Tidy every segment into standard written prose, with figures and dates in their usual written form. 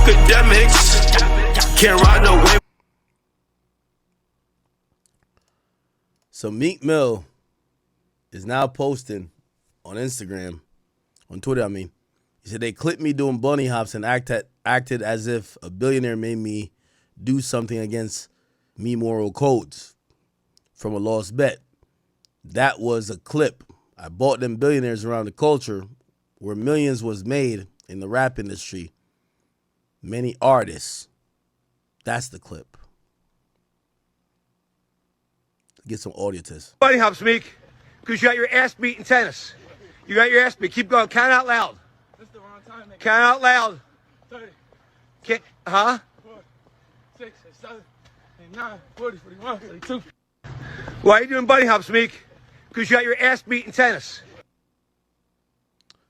Akademiks can't ride no wave. So Meek Mill is now posting on Instagram, on Twitter, I mean. He said they clipped me doing bunny hops and acted as if a billionaire made me do something against me moral codes from a lost bet. That was a clip. I bought them billionaires around the culture where millions was made in the rap industry. Many artists. That's the clip. Get some audio to this. Bunnyhops, Meek, because you got your ass beat in tennis. You got your ass beat. Keep going. Count out loud. That's the wrong time, nigga. Count out loud. 30, Huh? 4, 6, 7, 8, 9, 40, 41, 42. Why are you doing bunnyhops, Meek? Because you got your ass beat in tennis.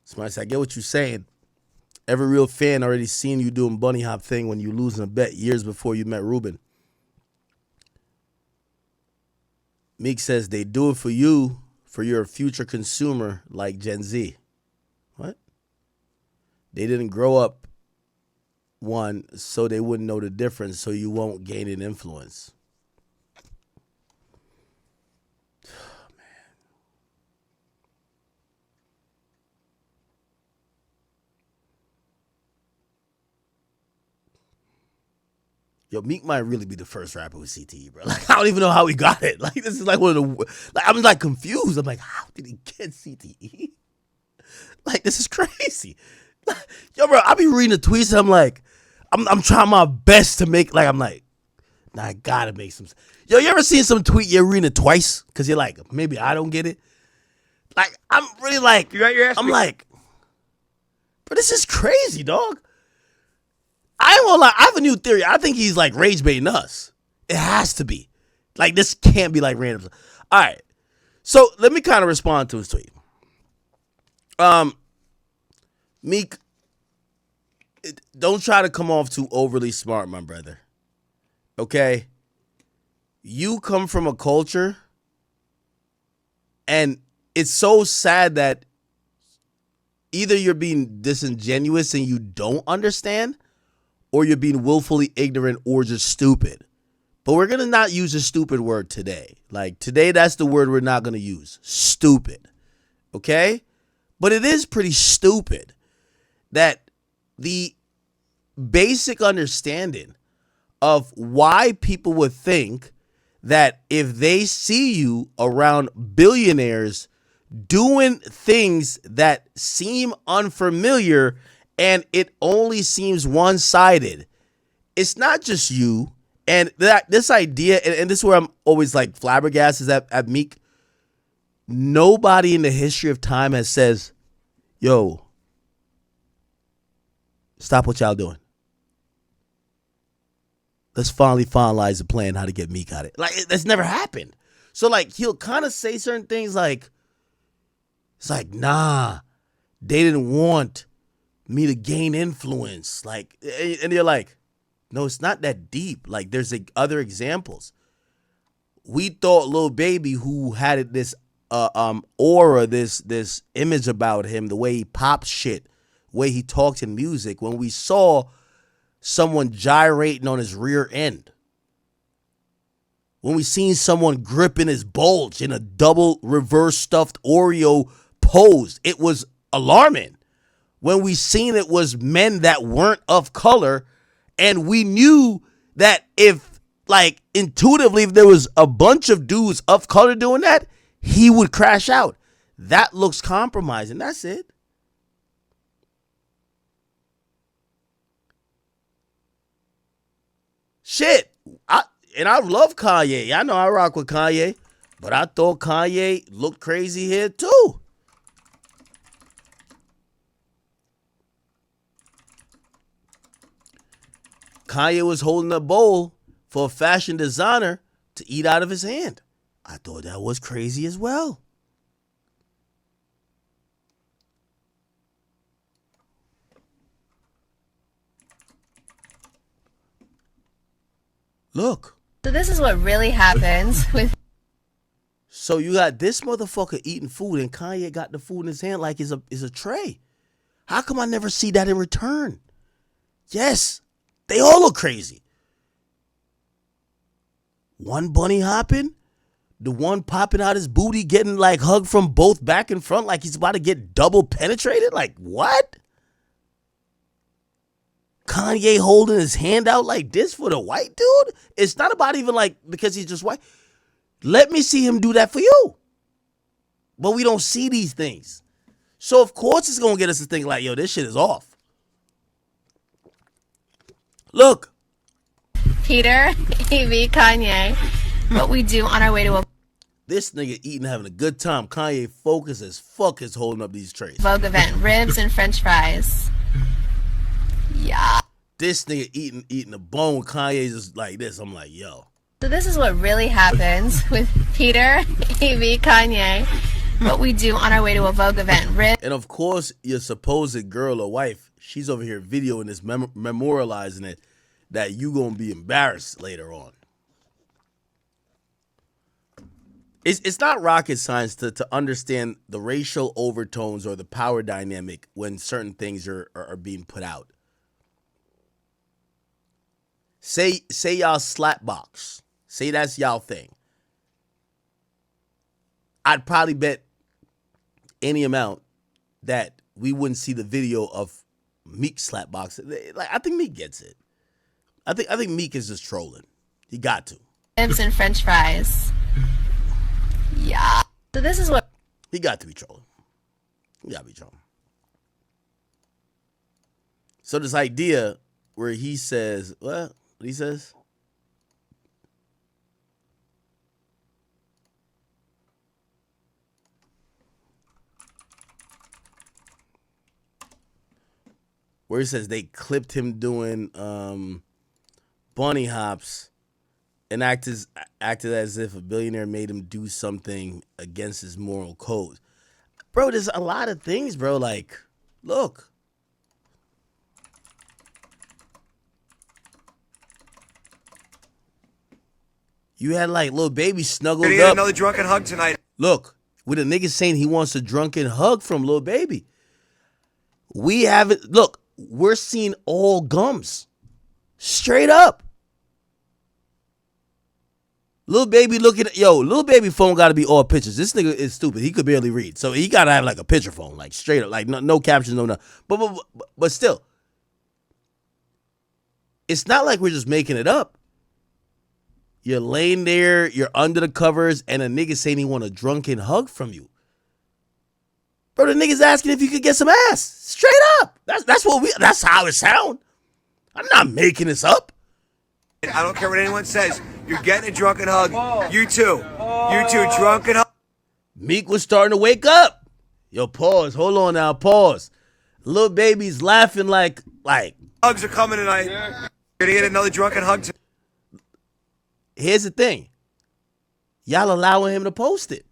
Somebody said, I get what you're saying. Every real fan already seen you doing bunny hop thing when you losing a bet years before you met Ruben. Meek says they do it for you, for your future consumer like Gen Z. What? They didn't grow up one, so they wouldn't know the difference, so you won't gain an influence. Yo, Meek might really be the first rapper with CTE, bro. Like, I don't even know how he got it. Like, this is like one of the... Like, I'm like confused. I'm like, how did he get CTE? Like, this is crazy. Like, yo, bro, I be reading the tweets and I'm like, I'm trying my best to make... Like, I'm like, nah, I gotta make some... Yo, you ever seen some tweet you're reading it twice? Because you're like, maybe I don't get it? Like, I'm really like... You got your ass I'm beat. like, bro, this is crazy, dog. I ain't gonna lie, I have a new theory. I think he's like rage baiting us. It has to be. Like, this can't be like random. All right. So let me kind of respond to his tweet. Meek, don't try to come off too overly smart, my brother. Okay? You come from a culture, and it's so sad that either you're being disingenuous and you don't understand, or you're being willfully ignorant or just stupid. But we're going to not use a stupid word today. Like, today, that's the word we're not going to use. Stupid. Okay? But it is pretty stupid that the basic understanding of why people would think that if they see you around billionaires doing things that seem unfamiliar and it only seems one-sided, it's not just you. And that this idea, and this is where I'm always like flabbergasted at Meek. Nobody in the history of time has says, yo, stop what y'all doing. Let's finally finalize the plan how to get Meek out of it. Like, that's never happened. So, like, he'll kind of say certain things like, it's like, nah, they didn't want me to gain influence. Like, and you're like, no, it's not that deep. Like, there's other examples. We thought Lil Baby, who had this aura, this image about him, the way he pops shit, the way he talks in music, when we saw someone gyrating on his rear end, when we seen someone gripping his bulge in a double reverse stuffed Oreo pose, it was alarming. When we seen it was men that weren't of color, and we knew that if, like, intuitively, if there was a bunch of dudes of color doing that, he would crash out. That looks compromising. That's it. Shit. I love Kanye. I know I rock with Kanye, but I thought Kanye looked crazy here too. Kanye was holding a bowl for a fashion designer to eat out of his hand. I thought that was crazy as well. Look. So this is what really happens with... So you got this motherfucker eating food and Kanye got the food in his hand like it's a tray. How come I never see that in return? Yes, They all look crazy. One bunny hopping, the one popping out his booty, getting like hugged from both back and front, like he's about to get double penetrated. Like what? Kanye holding his hand out like this for the white dude? It's not about even like because he's just white. Let me see him do that for you. But we don't see these things. So of course it's gonna get us to think like, yo, this shit is off. Look. Peter, Evie, Kanye, what we do on our way to a This nigga eating, having a good time. Kanye focused as fuck is holding up these trays. Vogue event, ribs and french fries. Yeah. This nigga eating a bone. Kanye's just like this. I'm like, yo. So this is what really happens with Peter, Evie, Kanye, what we do on our way to a Vogue event, ribs. And of course, your supposed girl or wife, she's over here videoing this, memorializing it, that you gonna be embarrassed later on. It's not rocket science to understand the racial overtones or the power dynamic when certain things are being put out. Say y'all slapbox. Say that's y'all thing. I'd probably bet any amount that we wouldn't see the video of Meek slapbox. Like I think Meek gets it. I think Meek is just trolling. He got to. Ribs and french fries. Yeah. So this is what He got to be trolling. He got to be trolling. So this idea where he says, what he says? Where he says they clipped him doing bunny hops and acted as if a billionaire made him do something against his moral code. Bro, there's a lot of things, bro. Like, look. You had like Lil Baby snuggled Gonna get up. another drunken hug tonight. Look, with a nigga saying he wants a drunken hug from Lil Baby. We haven't, look, we're seeing all gums. Straight up. Lil Baby looking at, Lil Baby phone got to be all pictures. This nigga is stupid. He could barely read. So he got to have like a picture phone, like straight up, like no captions, no nothing. But still, it's not like we're just making it up. You're laying there, you're under the covers, and a nigga saying he want a drunken hug from you. Bro, the nigga's asking if you could get some ass. Straight up. That's how it sound. I'm not making this up. I don't care what anyone says. You're getting a drunken hug. You too. You too. Drunken hug. Meek was starting to wake up. Yo, pause. Hold on now. Pause. Lil Baby's laughing like. Hugs are coming tonight. You're gonna get another drunken hug tonight. Here's the thing. Y'all allowing him to post it.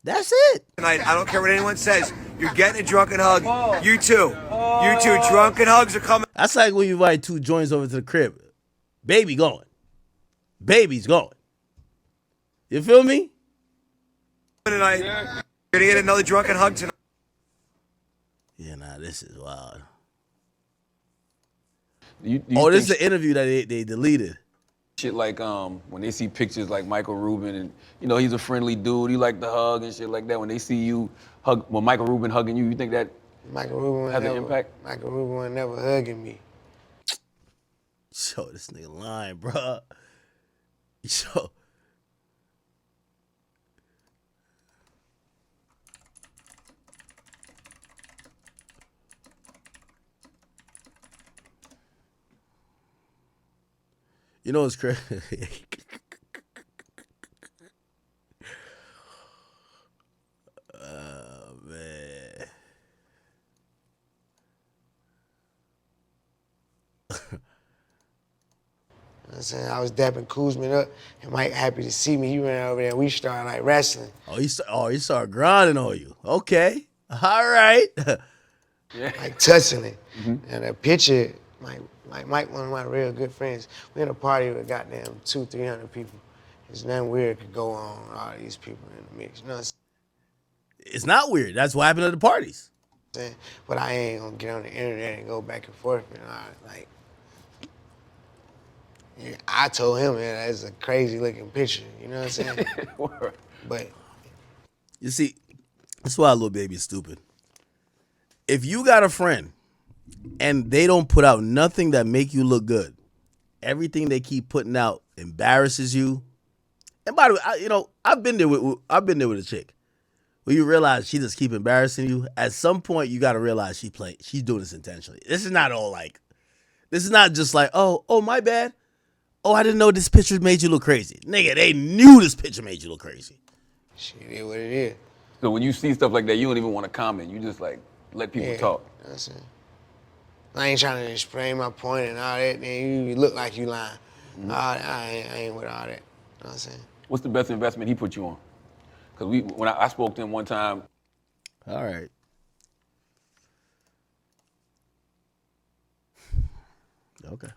That's it. I don't care what anyone says. You're getting a drunken hug. You too. You too. Drunken hugs are coming. That's like when you invite two joints over to the crib. Baby going. Baby's going. You feel me? Tonight. You're gonna get another drunken hug tonight. Yeah, nah, this is wild. You This is the interview that they deleted. shit like when they see pictures like Michael Rubin and he's a friendly dude, he like to hug and shit like that. When they see you Michael Rubin hugging you, you think that Michael Rubin has an impact? Michael Rubin was never hugging me. Yo, this nigga lying, bro. Yo. You know what's crazy? Oh, man. I'm saying? I was dapping Kuzman up, and Mike happy to see me. He ran over there, we started like wrestling. He started grinding on you. Okay. All right. Like touching it. And a picture, Mike, one of my real good friends, we had a party with goddamn 200-300 people. There's nothing weird could go on with all these people in the mix. You know what It's not weird. That's what happened at the parties. I'm saying? But I ain't gonna get on the internet and go back and forth and all like Yeah, I told him, man, that's a crazy looking picture. You know what I'm saying? But You see, that's why Lil Baby is stupid. If you got a friend and they don't put out nothing that make you look good, everything they keep putting out embarrasses you. And by the way, I've been there with a chick. Where you realize she just keep embarrassing you. At some point, you got to realize she's doing this intentionally. This is not just like, oh, my bad. Oh, I didn't know this picture made you look crazy. Nigga, they knew this picture made you look crazy. shit is what it is. So when you see stuff like that, you don't even want to comment. You just like let people talk. You know what I'm saying? I ain't trying to explain my point and all that. Then you look like you lying. I ain't with all that. You know what I'm saying? What's the best investment he put you on? Because when I spoke to him one time. All right. Okay.